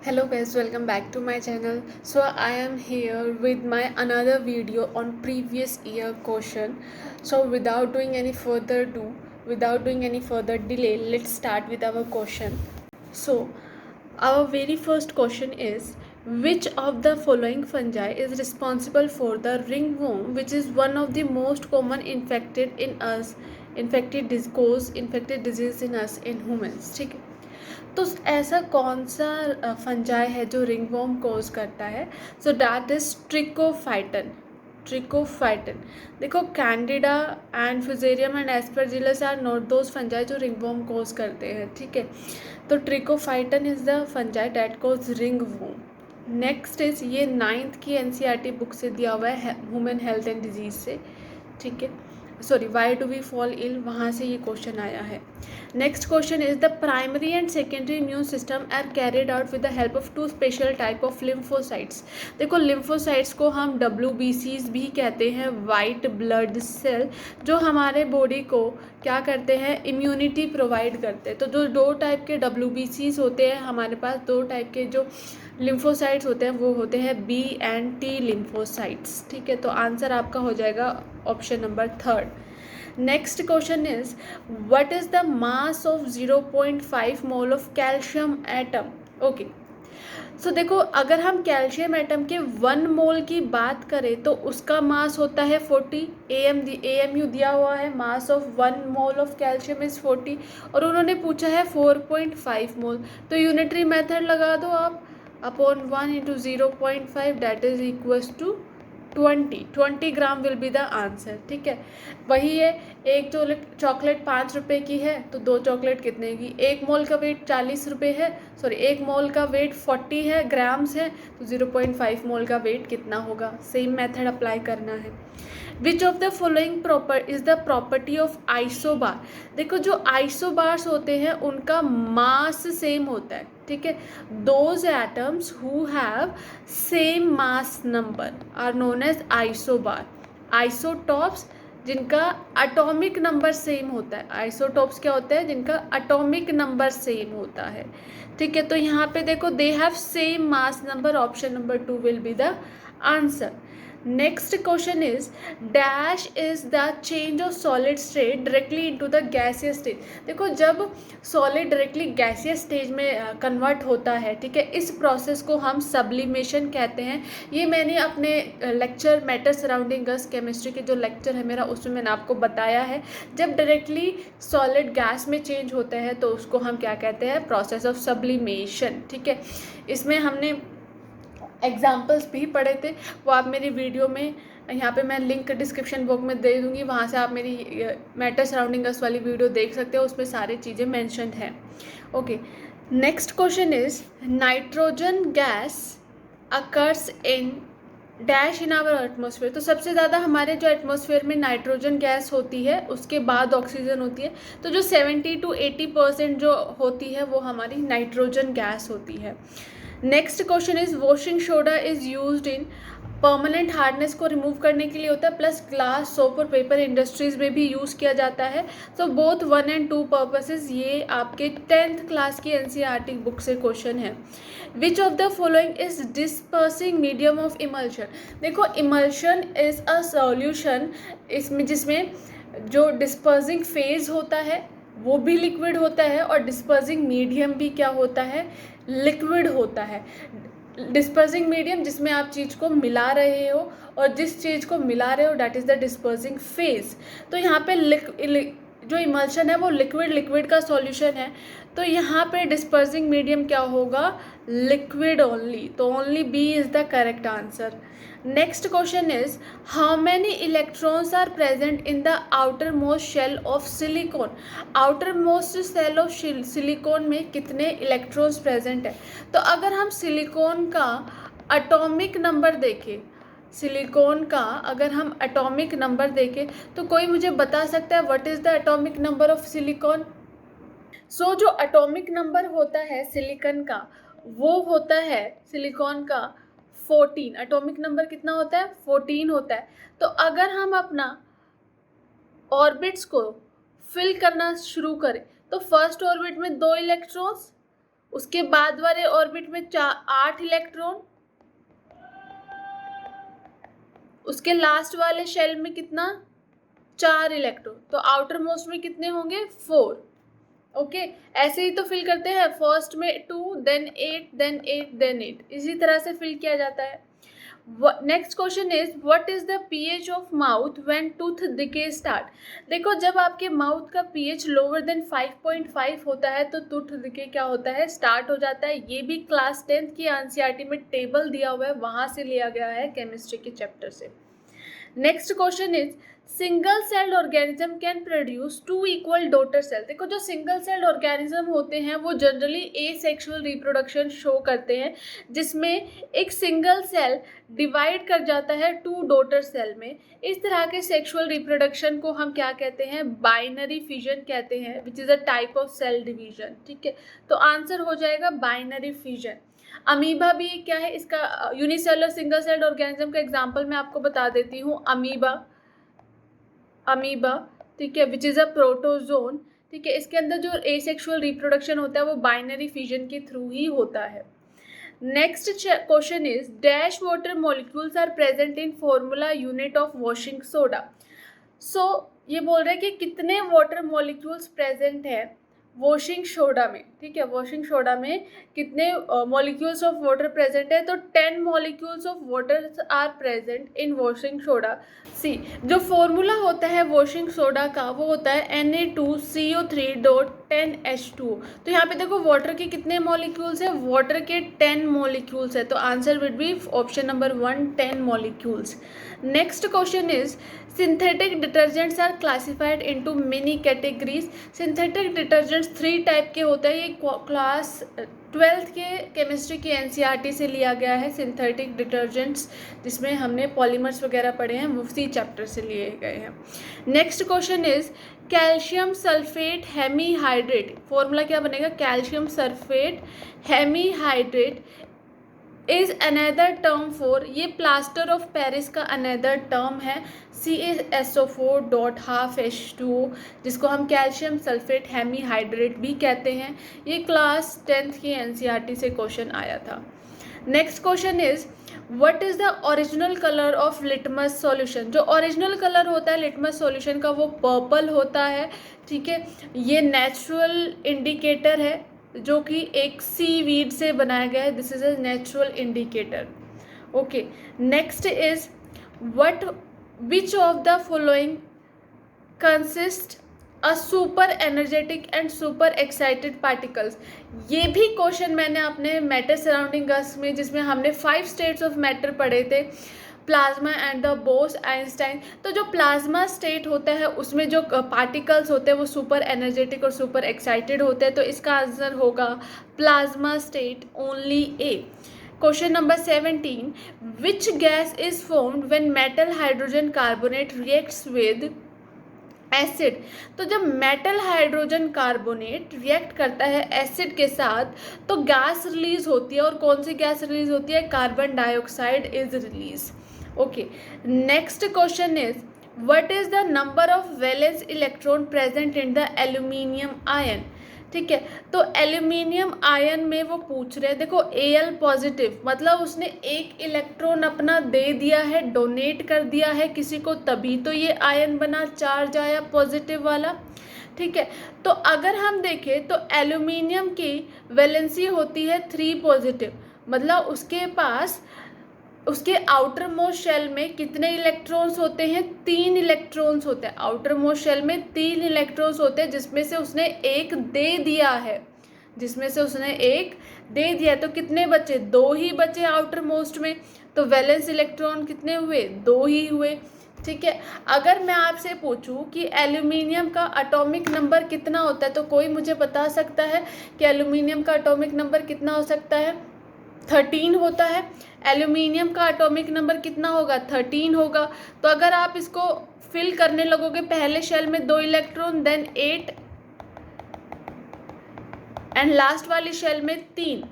Hello guys, welcome back to my channel. So I am here with my another video on previous year question. So without doing any further delay, let's start with our question. So our very first question is, which of the following fungi is responsible for the ringworm, which is one of the most common infected disease in us in humans. ठीक है, तो ऐसा कौन सा fungi है जो ringworm cause करता है? So that is trichophyton. देखो, candida and fusarium and aspergillus are not those fungi जो रिंगवर्म कोज करते हैं, ठीक है। तो trichophyton is the fungi that cause ringworm. Next is, ये 9th की एनसीईआरटी बुक से दिया हुआ है, ह्यूमन हेल्थ एंड डिजीज से, ठीक है। Sorry, why do we fall ill, वहाँ से ये क्वेश्चन आया है। Next question is, the primary and secondary immune system are carried out with the help of two special type of lymphocytes. देखो, lymphocytes को हम WBCs भी कहते हैं, वाइट ब्लड सेल, जो हमारे बॉडी को क्या करते हैं, इम्यूनिटी प्रोवाइड करते हैं। तो जो दो टाइप के WBCs होते हैं हमारे पास, दो टाइप के जो लिम्फोसाइट्स होते हैं वो होते हैं B and T लिम्फोसाइट्स, ठीक है। तो आंसर आपका हो जाएगा option number 3rd। Next question is, what is the mass of 0.5 mole of calcium atom? Okay, so देखो, अगर हम कैल्शियम एटम के 1 मोल की बात करें तो उसका मास होता है 40। AMU दिया हुआ है, mass of 1 mole of calcium is 40, और उन्होंने पूछा है 4.5 मोल। तो यूनिटरी मेथड लगा दो आप, upon 1 into 0.5 that is equals to 20 gram will be the answer, ठीक है। वही है, एक चॉकलेट 5 रुपये की है तो 2 चॉकलेट कितने की? 1 मोल का वेट 40 रुपये है, सॉरी 1 मोल का वेट 40 है, ग्राम्स है, तो 0.5 मोल का वेट कितना होगा? सेम मेथड अप्लाई करना है। Which of the following is the property of isobar? देखो, जो आइसोबार्स होते हैं उनका मास सेम होता है, ठीक है। Those atoms who have same mass number are known as isobar. Isotopes जिनका एटॉमिक नंबर सेम होता है, आइसोटॉप्स क्या होता है? जिनका एटॉमिक नंबर सेम होता है, ठीक है। तो यहाँ पे देखो, they have same mass number, option number 2 will be the answer. Next question is, dash is the change of solid state directly into the gaseous stage. देखो, जब सॉलिड डायरेक्टली गैसियस स्टेज में कन्वर्ट होता है, ठीक है, इस process को हम सब्लिमेशन कहते हैं। ये मैंने अपने लेक्चर मैटर सराउंडिंग अस केमिस्ट्री के जो लेक्चर है मेरा, उसमें मैंने आपको बताया है। जब डायरेक्टली सॉलिड गैस में चेंज होता है तो उसको हम क्या कहते हैं? प्रोसेस ऑफ सब्लिमेशन, ठीक है। इसमें हमने एग्जाम्पल्स भी पढ़े थे, वो आप मेरी वीडियो में, यहाँ पे मैं लिंक डिस्क्रिप्शन बॉक्स में दे दूँगी, वहाँ से आप मेरी मैटर सराउंडिंग अस वाली वीडियो देख सकते हो, उसमें सारी चीज़ें मेंशन्ड हैं। Okay, next question is, nitrogen gas occurs in dash in our atmosphere. तो सबसे ज़्यादा हमारे जो एटमॉस्फेयर में नाइट्रोजन गैस होती है, उसके बाद ऑक्सीजन होती है। तो जो 70 to 80% जो होती है वो हमारी नाइट्रोजन गैस होती है। Next question is, washing soda is used in, permanent hardness को रिमूव करने के लिए होता है, प्लस ग्लास, सोप और पेपर इंडस्ट्रीज में भी यूज़ किया जाता है। तो बोथ 1 and 2 पर्पसेस। ये आपके 10th क्लास की एनसीईआरटी बुक से क्वेश्चन है। Which of the following is dispersing medium of emulsion? देखो, इमल्शन इज अ सॉल्यूशन इसमें जिसमें जो डिस्पर्सिंग फेज होता है वो भी लिक्विड होता है, और डिस्पर्सिंग मीडियम भी क्या होता है? लिक्विड होता है। डिस्पर्सिंग मीडियम जिसमें आप चीज़ को मिला रहे हो, और जिस चीज़ को मिला रहे हो that is the dispersing phase. तो यहाँ पे जो इमल्शन है वो लिक्विड का सॉल्यूशन है, तो यहाँ पे डिस्पर्सिंग मीडियम क्या होगा? Liquid only. तो only B is the correct answer. Next question is, how many electrons are present in the outer most shell of silicon? Outer most shell of silicon में कितने electrons present है? तो अगर हम silicon का atomic number देखें, silicon का अगर हम एटॉमिक नंबर देखें तो कोई मुझे बता सकता है what is the atomic number of silicon? So जो एटॉमिक नंबर होता है सिलिकॉन का, वो होता है सिलिकॉन का 14। एटॉमिक नंबर कितना होता है? 14 होता है। तो अगर हम अपना ऑर्बिट्स को फिल करना शुरू करें तो फर्स्ट ऑर्बिट में 2 इलेक्ट्रॉन्स, उसके बाद वाले ऑर्बिट में 8 इलेक्ट्रॉन, उसके लास्ट वाले शेल में कितना, 4 इलेक्ट्रॉन, तो आउटर मोस्ट में कितने होंगे, 4। ओके, ऐसे ही तो फिल करते हैं, फर्स्ट में 2, देन 8, देन 8, देन 8, इसी तरह से फिल किया जाता है। Next question is what is the pH of mouth when tooth decay start. देखो, जब आपके माउथ का पीएच लोअर देन 5.5 होता है तो टूथ डिके क्या होता है, स्टार्ट हो जाता है। ये भी क्लास 10th की एनसीईआरटी में टेबल दिया हुआ है, वहां से लिया गया है, केमिस्ट्री के चैप्टर से। Next question is single celled organism can produce 2 equal daughter cell. देखो, जो सिंगल सेल्ड ऑर्गेनिज्म होते हैं वो जनरली एसेक्सुअल रिप्रोडक्शन शो करते हैं, जिसमें एक सिंगल सेल डिवाइड कर जाता है 2 डॉटर सेल में। इस तरह के सेक्सुअल रिप्रोडक्शन को हम क्या कहते हैं, बाइनरी फिजन कहते हैं, which is a type of cell division. ठीक है, तो आंसर हो जाएगा बाइनरी फिजन। अमीबा भी क्या है, इसका यूनिसेलुलर सिंगल सेल्ड ऑर्गेनिज्म का एग्जांपल मैं आपको बता देती हूँ, अमीबा, ठीक है, विच इज़ अ प्रोटोजोन। ठीक है, इसके अंदर जो एसेक्सुअल रिप्रोडक्शन होता है वो बाइनरी फिजन के थ्रू ही होता है। Next question is dash water molecules are present in formula unit of washing soda. सो ये बोल रहे हैं कि कितने वाटर मॉलिक्यूल्स प्रेजेंट है वॉशिंग सोडा में। ठीक है, वॉशिंग सोडा में कितने मॉलिक्यूल्स ऑफ वाटर प्रेजेंट है, तो 10 molecules of water are present in washing soda. See, जो फॉर्मूला होता है वॉशिंग सोडा का वो होता है Na2CO3.10H2। तो यहाँ पे देखो वाटर के कितने मॉलिक्यूल्स है, वाटर के 10 मॉलिक्यूल्स है, तो answer would be option number 1, 10 molecules. Next question is synthetic detergents are classified into many categories. Synthetic detergents 3 type के होते हैं, ये क्लास 12th के केमिस्ट्री की एनसीईआरटी से लिया गया है। सिंथेटिक डिटर्जेंट्स जिसमें हमने पॉलीमर्स वगैरह पढ़े हैं, उसी चैप्टर से लिए गए हैं। Next question is calcium sulphate hemihydrate, formula क्या बनेगा, calcium sulphate hemihydrate is another term for, ये प्लास्टर ऑफ पेरिस का अनदर टर्म है, CaSO4.12H2O, जिसको हम कैल्शियम सल्फेट हेमीहाइड्रेट भी कहते हैं। ये क्लास 10th की एनसीईआरटी से क्वेश्चन आया था। Next question is what is the original colour of litmus solution. जो ओरिजिनल कलर होता है लिटमस सॉल्यूशन का वो पर्पल होता है। ठीक है, ये नेचुरल इंडिकेटर है जो कि एक सीवीड से बनाया गया है, this is a natural indicator. Okay, next is what which of the following consist a super energetic and super excited particles. ये भी क्वेश्चन मैंने अपने मैटर सराउंडिंग अस में, जिसमें हमने 5 स्टेट्स ऑफ मैटर पढ़े थे, plasma and the Bose Einstein. तो जो प्लाज्मा स्टेट होता है उसमें जो पार्टिकल्स होते हैं वो सुपर एनर्जेटिक और सुपर एक्साइटेड होते हैं, तो इसका आंसर होगा plasma state, only A. Question number 17, which gas is formed when metal hydrogen carbonate reacts with acid. तो जब मेटल हाइड्रोजन कार्बोनेट रिएक्ट करता है एसिड के साथ तो गैस रिलीज होती है, और कौन सी गैस रिलीज होती है, carbon dioxide is release. Okay, next question is what is the number of valence electron present in the aluminium ion. ठीक है, तो एल्यूमिनियम आयन में वो पूछ रहे हैं, देखो Al पॉजिटिव मतलब उसने एक इलेक्ट्रॉन अपना दे दिया है, डोनेट कर दिया है किसी को, तभी तो ये आयन बना, चार्ज आया पॉजिटिव वाला। ठीक है, तो अगर हम देखें तो एल्यूमिनियम की वैलेंसी होती है 3 पॉजिटिव, मतलब उसके पास उसके आउटर मोस्ट शेल में कितने इलेक्ट्रॉन्स होते हैं, 3 इलेक्ट्रॉन्स होते हैं। आउटर मोस्ट शेल में 3 इलेक्ट्रॉन्स होते हैं, जिसमें से उसने एक दे दिया है, तो कितने बचे, 2 ही बचे आउटर मोस्ट में, तो वैलेंस इलेक्ट्रॉन कितने हुए, 2 ही हुए। ठीक है, अगर मैं आपसे पूछूं कि एल्यूमिनियम का एटॉमिक नंबर कितना होता है, तो कोई मुझे बता सकता है कि एल्यूमिनियम का एटॉमिक नंबर कितना हो सकता है, 13 होता है। एल्यूमिनियम का एटॉमिक नंबर कितना होगा, 13 होगा। तो अगर आप इसको फिल करने लगोगे, पहले शेल में 2 इलेक्ट्रॉन, देन 8 एंड लास्ट वाली शेल में 3,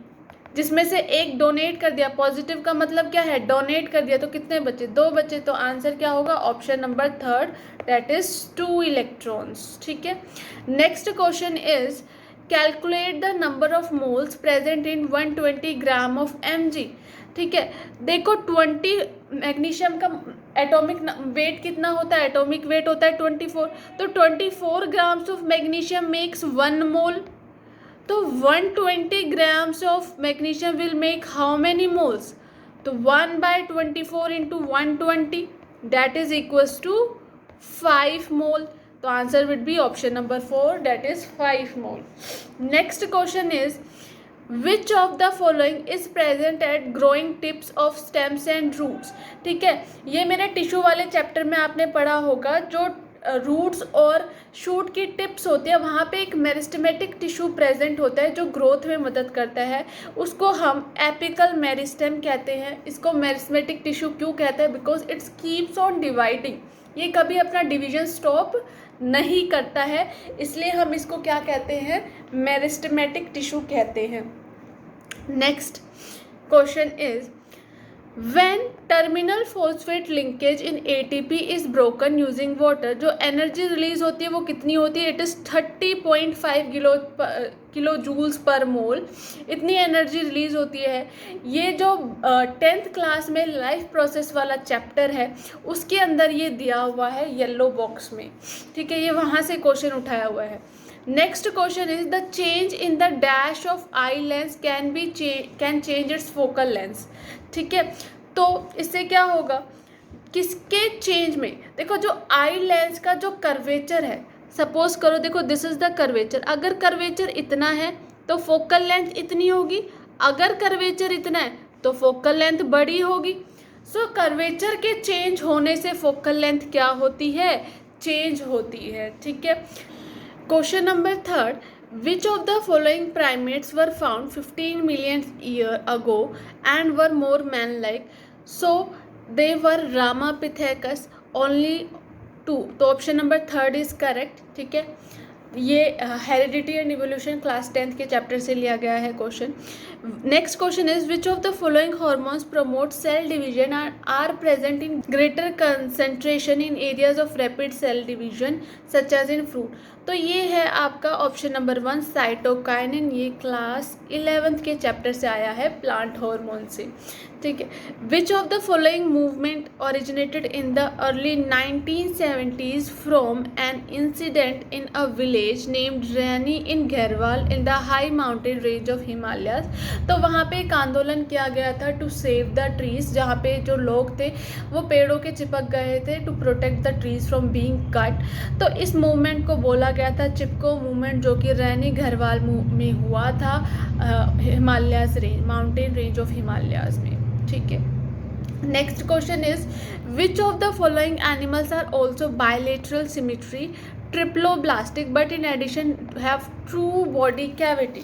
जिसमें से एक डोनेट कर दिया, पॉजिटिव का मतलब क्या है, डोनेट कर दिया, तो कितने बचे, 2 बचे। तो आंसर क्या होगा, option number 3, that is 2 electrons. ठीक है, next question is calculate the number of moles present in 120 gram of Mg। ठीक है, देखो 20 मैग्नीशियम का एटॉमिक वेट कितना होता है, एटॉमिक वेट होता है 24, तो 24 grams of magnesium makes 1 mole. तो 120 grams of magnesium will make how many moles, तो 1/24 into 120 that is equals to 5 mole. तो answer would be option number 4 that is 5 mole. Next question is which of the following is present at growing tips of stems and roots. ठीक है, ये मेरे tissue वाले chapter में आपने पढ़ा होगा, जो रूट्स और शूट की टिप्स होती है वहाँ पे एक मेरिस्टेमेटिक टिश्यू प्रेजेंट होता है जो ग्रोथ में मदद करता है, उसको हम एपिकल मेरिस्टेम कहते हैं। इसको मेरिस्टेमेटिक टिश्यू क्यों कहते हैं, because it's keeps on dividing, ये कभी अपना डिवीजन स्टॉप नहीं करता है, इसलिए हम इसको क्या कहते हैं, मेरिस्टेमेटिक टिश्यू कहते हैं। Next question is when terminal phosphate linkage in ATP is broken using water, जो एनर्जी रिलीज होती है वो कितनी होती है, it is 30.5 kilo joules per मोल, इतनी एनर्जी रिलीज होती है। ये जो 10th क्लास में लाइफ प्रोसेस वाला चैप्टर है उसके अंदर ये दिया हुआ है येलो बॉक्स में। ठीक है, ये वहाँ से क्वेश्चन उठाया हुआ है। Next question is the change in the dash of eye lens can change it's focal lens. ठीक है, तो इससे क्या होगा, किसके चेंज में, देखो जो आई लेंस का जो कर्वेचर है, सपोज करो देखो दिस इज द कर्वेचर, अगर कर्वेचर इतना है तो फोकल लेंथ इतनी होगी, अगर कर्वेचर इतना है तो फोकल लेंथ बड़ी होगी। सो कर्वेचर के चेंज होने से फोकल लेंथ क्या होती है, चेंज होती है। ठीक है, question number 3, which of the following primates were found 15 million years ago and were more man-like? So they were Ramapithecus, only 2, तो ऑप्शन नंबर 3 इज करेक्ट। ठीक है, ये heredity and evolution class 10th के chapter से लिया गया है question. Next question is which of the following hormones promote cell division are present in greater concentration in areas of rapid cell division such as in fruit. तो ये है आपका option number 1 cytokinin, ये class 11th के chapter से आया है plant hormone से। ठीक है, which of the following movement originated in the early 1970s from an incident in a village named Reni in Garhwal in the high mountain range of Himalayas. तो वहाँ पे एक आंदोलन किया गया था टू सेव द ट्रीज, जहाँ पे जो लोग थे वो पेड़ों के चिपक गए थे to protect the trees from being cut. तो इस मूवमेंट को बोला गया था चिपको मूवमेंट, जो कि रैनी घेरवाल में हुआ था Himalayas range, mountain range of Himalayas में। ठीक है, next question is which of the following animals are also bilateral symmetry triploblastic but in addition have true body cavity.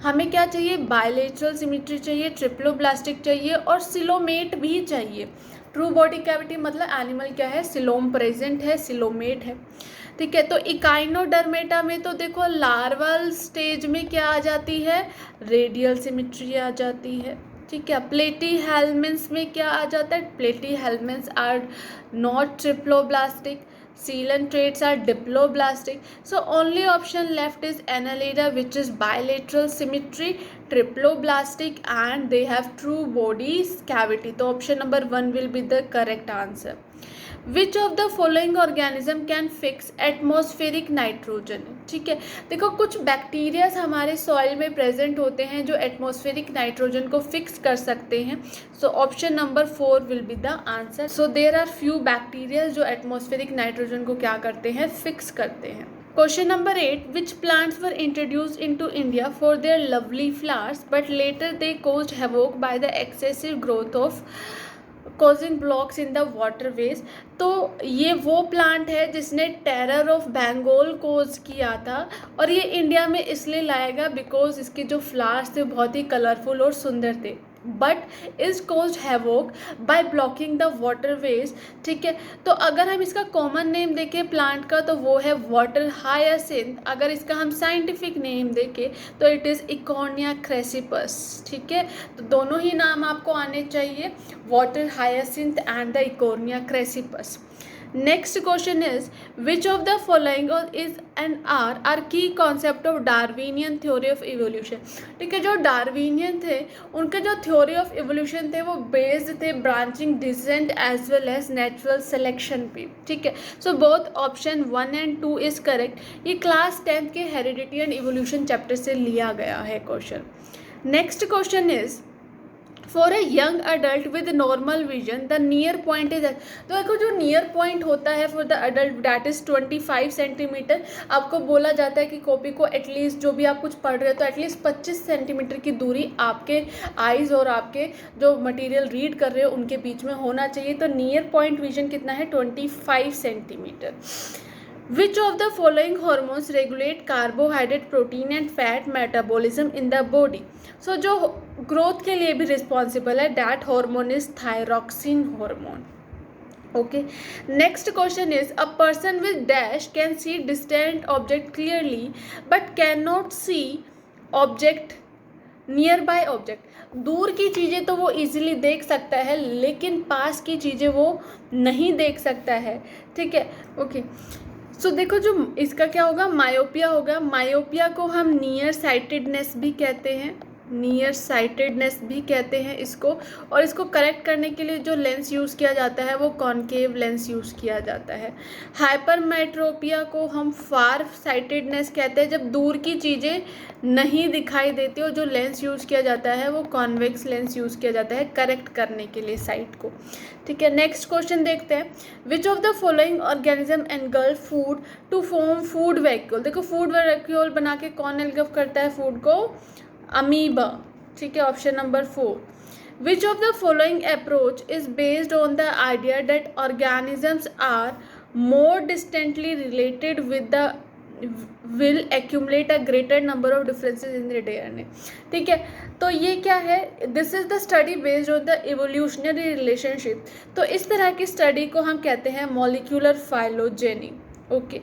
हमें क्या चाहिए, बायलेटरल सिमिट्री चाहिए, ट्रिप्लोब्लास्टिक चाहिए और सिलोमेट भी चाहिए। ट्रू बॉडी कैविटी मतलब एनिमल क्या है, सिलोम प्रेजेंट है, सिलोमेट है। ठीक है, तो इकाइनोडर्मेटा में तो देखो लार्वल स्टेज में क्या आ जाती है, रेडियल सिमिट्री आ जाती है। ठीक है, प्लेटीहेल्मिन्स में क्या आ जाता है, प्लेटीहेल्मिन्स आर नॉट ट्रिप्लोब्लास्टिक, सीलन traits are diploblastic. So only option left is Annelida, which is bilateral symmetry, triploblastic, and they have true body cavity. तो option number 1 will be the correct answer. Which of the following organism can fix atmospheric nitrogen? ठीक है, देखो कुछ bacterias हमारे soil में present होते हैं जो एटमॉस्फेरिक नाइट्रोजन को फिक्स कर सकते हैं। So option number 4 will be the answer. So there are few bacteria जो एटमॉस्फेरिक नाइट्रोजन को क्या करते हैं, फिक्स करते हैं। Question number 8, which plants were introduced into India for their lovely flowers but later they caused havoc by the excessive growth of causing blocks in the waterways? तो ये वो प्लांट है जिसने टेरर ऑफ बंगाल कोज किया था और ये इंडिया में इसलिए लाएगा बिकॉज इसके जो फ्लावर्स थे बहुत ही कलरफुल और सुंदर थे, but is cause havoc by blocking the waterways. ठीक है, तो अगर हम इसका कॉमन नेम देखें प्लांट का तो वो है वाटर हायासिंथ। अगर इसका हम साइंटिफिक नेम देखें तो इट इज़ इकोनिया क्रेसिपस। ठीक है, तो दोनों ही नाम आपको आने चाहिए, वाटर हायासिंथ एंड द इकोनिया crassipes. Next question is which of the following is an R key concept of Darwinian theory of evolution. ठीक है, जो डार्विनियन थे उनके जो थ्योरी ऑफ इवोल्यूशन थे वो बेस्ड थे branching descent as well as natural selection पे। ठीक है, so both option 1 and 2 is correct. ये क्लास 10th के हेरिडिटी एंड इवोल्यूशन चैप्टर से लिया गया है question. Next question is for a young adult with normal vision the near point is. तो देखो जो नियर पॉइंट होता है for the adult that is 25 centimetre. आपको बोला जाता है कि कॉपी को एटलीस्ट जो भी आप कुछ पढ़ रहे हो तो एटलीस्ट 25 सेंटीमीटर की दूरी आपके आइज़ और आपके जो मटेरियल रीड कर रहे हो उनके बीच में होना चाहिए। तो नियर पॉइंट विजन कितना है 25 centimetre. Which of the following hormones regulate carbohydrate, protein and fat metabolism in the body? So जो growth के लिए भी responsible है that hormone is thyroxine hormone. Okay. Next question is a person with dash can see distant object clearly but cannot see object near by object. दूर की चीज़ें तो वो इजीली देख सकता है लेकिन पास की चीज़ें वो नहीं देख सकता है। ठीक है, ओके। सो देखो जो इसका क्या होगा, मायोपिया होगा। मायोपिया को हम नियर साइटेडनेस भी कहते हैं, नियर साइटेडनेस भी कहते हैं इसको। और इसको करेक्ट करने के लिए जो लेंस यूज़ किया जाता है वो कॉनकेव लेंस यूज़ किया जाता है। हाइपरमेट्रोपिया को हम फार साइटेडनेस कहते हैं, जब दूर की चीज़ें नहीं दिखाई देती और जो लेंस यूज़ किया जाता है वो कॉन्वेक्स लेंस यूज़ किया जाता है करेक्ट करने के लिए साइट को। ठीक है, नेक्स्ट क्वेश्चन देखते हैं। Which of the following organism engulf food to form food vacuole. देखो फूड वैक्यूल बना के कौन एनगल्फ करता है फूड को, अमीबा। ठीक है, option number 4। Which of the following approach is based on the idea that organisms are more distantly related with the will accumulate a greater number of differences in their DNA। ठीक है, तो ये क्या है, this is the study based on the evolutionary relationship. तो इस तरह की स्टडी को हम कहते हैं molecular phylogeny. Okay,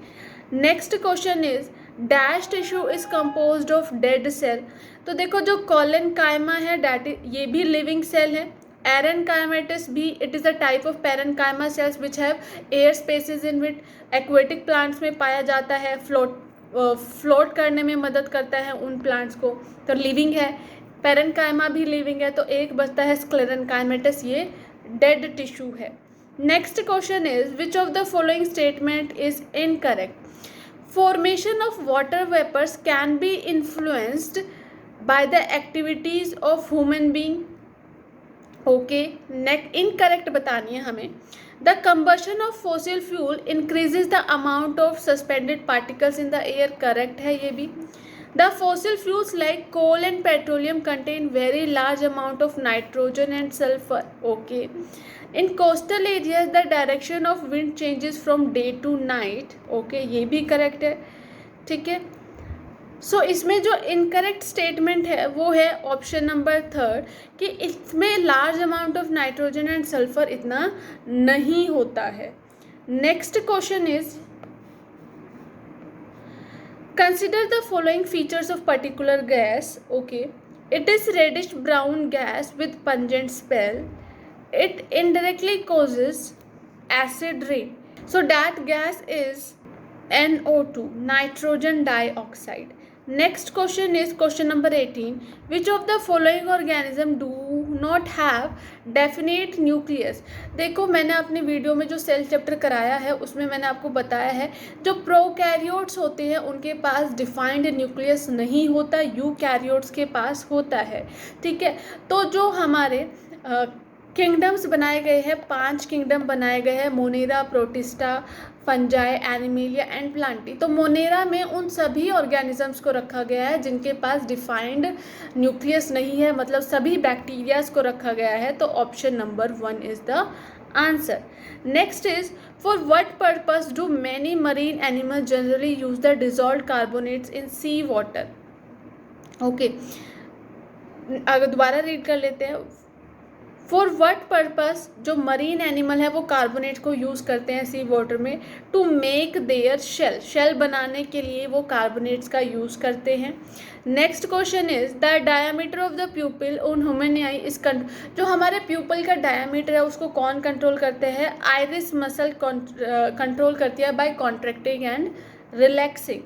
next question is dash tissue is composed of dead cell. तो देखो जो कॉलेनकाइमा है डैट ये भी लिविंग सेल है। एरेनकाइमेटिस भी it is a type of parenchyma cells which have air spaces in it. Aquatic plants में पाया जाता है, फ्लोट करने में मदद करता है उन प्लांट्स को, तो लिविंग है। पेरेनकाइमा भी लिविंग है, तो एक बचता है स्क्लेरेनकाइमेटिस, ये डेड टिश्यू है। Next question is which of the following statement is incorrect. Formation of water vapours can be influenced by the activities of human being. Okay, next incorrect बतानी है हमें। The combustion of fossil fuel increases the amount of suspended particles in the air, correct है ये भी। The fossil fuels like coal and petroleum contain very large amount of nitrogen and sulphur. Okay, in coastal areas the direction of wind changes from day to night. Okay, ये भी correct है। ठीक है, सो इसमें जो इनकरेक्ट स्टेटमेंट है वो है ऑप्शन नंबर 3 कि इसमें large amount of nitrogen and sulphur इतना नहीं होता है। Next question is consider the following features of particular gas. Okay, it is reddish brown gas with pungent smell. It indirectly causes acid rain. So that gas is NO2, nitrogen dioxide. Next question is question number 18. Which of the following organism do not have definite nucleus? देखो मैंने अपनी video में जो cell chapter कराया है उसमें मैंने आपको बताया है जो प्रोकैरियोट्स होते हैं उनके पास डिफाइंड न्यूक्लियस नहीं होता, यूकैरियोट्स के पास होता है। ठीक है, तो जो हमारे किंगडम्स बनाए गए हैं, 5 किंगडम बनाए गए हैं, Monera, protista, fungi, animalia and Plantae. तो मोनेरा में उन सभी ऑर्गेनिजम्स को रखा गया है जिनके पास डिफाइंड न्यूक्लियस नहीं है, मतलब सभी बैक्टीरियाज को रखा गया है। तो option number 1 is the answer. Next is for what purpose do many marine animals generally use the dissolved carbonates in sea water. Okay, अगर दोबारा रीड कर लेते हैं। फॉर व्हाट पर्पस जो मरीन एनिमल है वो कार्बोनेट को यूज़ करते हैं सी वाटर में, to make their shell, shell बनाने के लिए वो कार्बोनेट्स का यूज़ करते हैं। Next question is the diameter of the प्यूपिल on human I is जो हमारे प्यूपिल का डायमीटर है उसको कौन कंट्रोल करते हैं, आइरिस मसल कंट्रोल करती है by contracting and relaxing.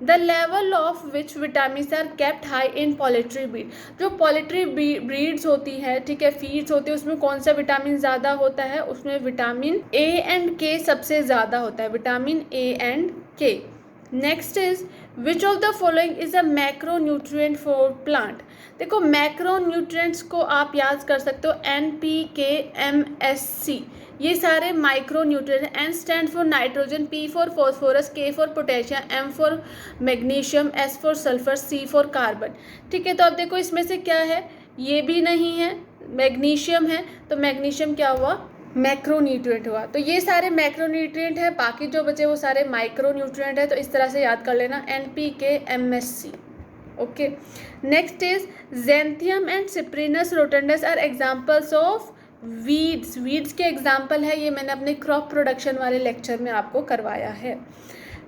The level of which vitamin are kept high in poultry breed, जो पोल्ट्री ब्रीड्स होती है, ठीक है, फीड्स होती है, उसमें कौन सा विटामिन ज़्यादा होता है, उसमें विटामिन ए एंड के सबसे ज़्यादा होता है, विटामिन ए एंड के। Next is which of the following is a macro nutrient for plant. देखो मैक्रो न्यूट्रिएंट्स को आप याद कर सकते हो NPK MSC, ये सारे micro nutrient. N stand for nitrogen, P for phosphorus, K for potassium, M for magnesium, S for sulphur, C for carbon. ठीक है, तो अब देखो इसमें से क्या है, ये भी नहीं है, मैग्नीशियम है, तो मैग्नीशियम क्या हुआ, मैक्रो न्यूट्रिएंट हुआ। तो ये सारे मैक्रो न्यूट्रिएंट है, बाकी जो बचे वो सारे माइक्रो न्यूट्रिएंट है, तो इस तरह से याद कर लेना NPK MSC। Okay, next is xanthium and cyperus rotundus are examples of weeds. Weeds के एग्जाम्पल है, ये मैंने अपने क्रॉप प्रोडक्शन वाले लेक्चर में आपको करवाया है।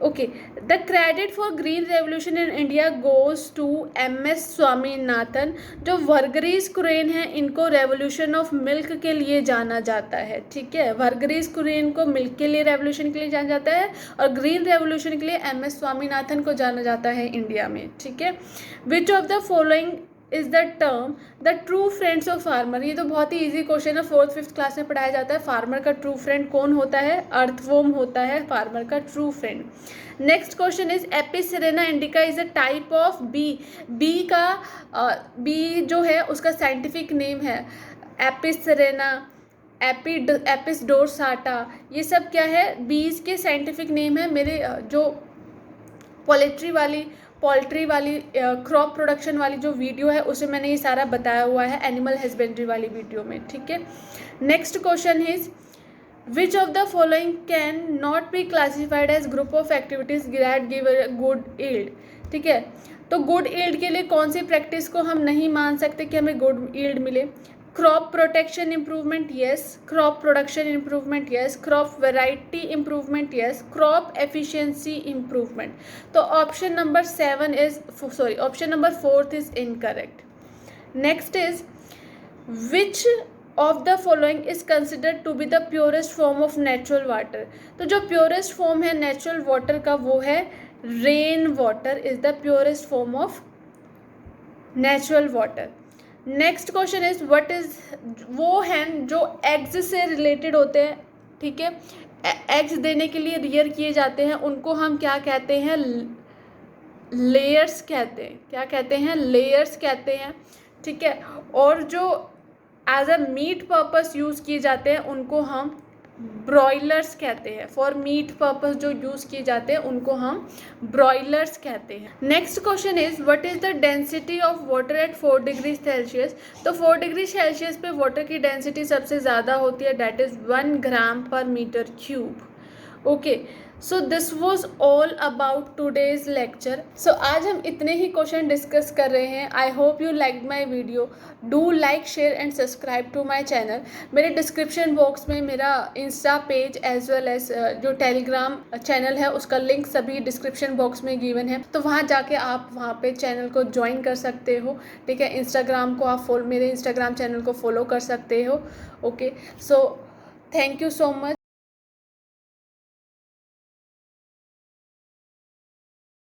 Okay, the credit for green revolution in India goes to MS Swaminathan. जो वर्गरीज कुरेन है इनको रेवोल्यूशन ऑफ मिल्क के लिए जाना जाता है। ठीक है, वर्गरीज कुरेन को मिल्क के लिए रेवोल्यूशन के लिए जाना जाता है और ग्रीन रेवोल्यूशन के लिए MS स्वामीनाथन को जाना जाता है इंडिया में। ठीक है, which of the following is the term the true friends of farmer. ये तो बहुत ही इजी क्वेश्चन है, 4th-5th क्लास में पढ़ाया जाता है। फार्मर का ट्रू फ्रेंड कौन होता है, अर्थवॉर्म होता है फार्मर का true friend. Next question is Apis cerana indica is a type of bee. Bee जो है उसका साइंटिफिक नेम है एपिसेरेना, एपिस डोरसाटा, ये सब क्या है, बीज के साइंटिफिक नेम है। मेरे जो पोल्ट्री वाली क्रॉप प्रोडक्शन वाली जो वीडियो है उसमें मैंने ये सारा बताया हुआ है, एनिमल हस्बेंड्री वाली वीडियो में। ठीक है, next question is which of the following can not be classified age group of activities that give a good yield. ठीक है, तो गुड ईल्ड के लिए कौन सी प्रैक्टिस को हम नहीं मान सकते कि हमें गुड ईल्ड मिले, crop protection improvement yes, crop production improvement yes, crop variety improvement yes, crop efficiency improvement. तो option number 4th is incorrect. Next is which of the following is considered to be the purest form of natural water. तो जो purest form है natural water का वो है rain water is the purest form of natural water. Next question is what is, वो हैं जो eggs से रिलेटेड होते हैं। ठीक है, एग्स देने के लिए रियर किए जाते हैं, उनको हम क्या कहते हैं, लेयर्स कहते हैं। क्या कहते हैं, लेयर्स कहते हैं। ठीक है, और जो as a meat purpose use किए जाते हैं उनको हम ब्रॉयलर्स कहते हैं। फॉर मीट पर्पस जो यूज़ किए जाते हैं उनको हम ब्रॉयलर्स कहते हैं। Next question is what is the density of water at 4 degree Celsius. तो 4 डिग्री सेल्सियस पे वाटर की डेंसिटी सबसे ज़्यादा होती है, that is 1 gram per metre cube. Okay, so this was all about today's lecture. सो आज हम इतने ही क्वेश्चन डिस्कस कर रहे हैं। I hope you like my video, do like share and subscribe to my channel. मेरे डिस्क्रिप्शन बॉक्स में मेरा Insta page as well as जो टेलीग्राम चैनल है उसका लिंक सभी डिस्क्रिप्शन बॉक्स में गिवन है, तो वहाँ जाके आप वहाँ पे चैनल को ज्वाइन कर सकते हो। ठीक है, इंस्टाग्राम को आप मेरे इंस्टाग्राम चैनल को फॉलो कर सकते हो। Okay, so thank you so much.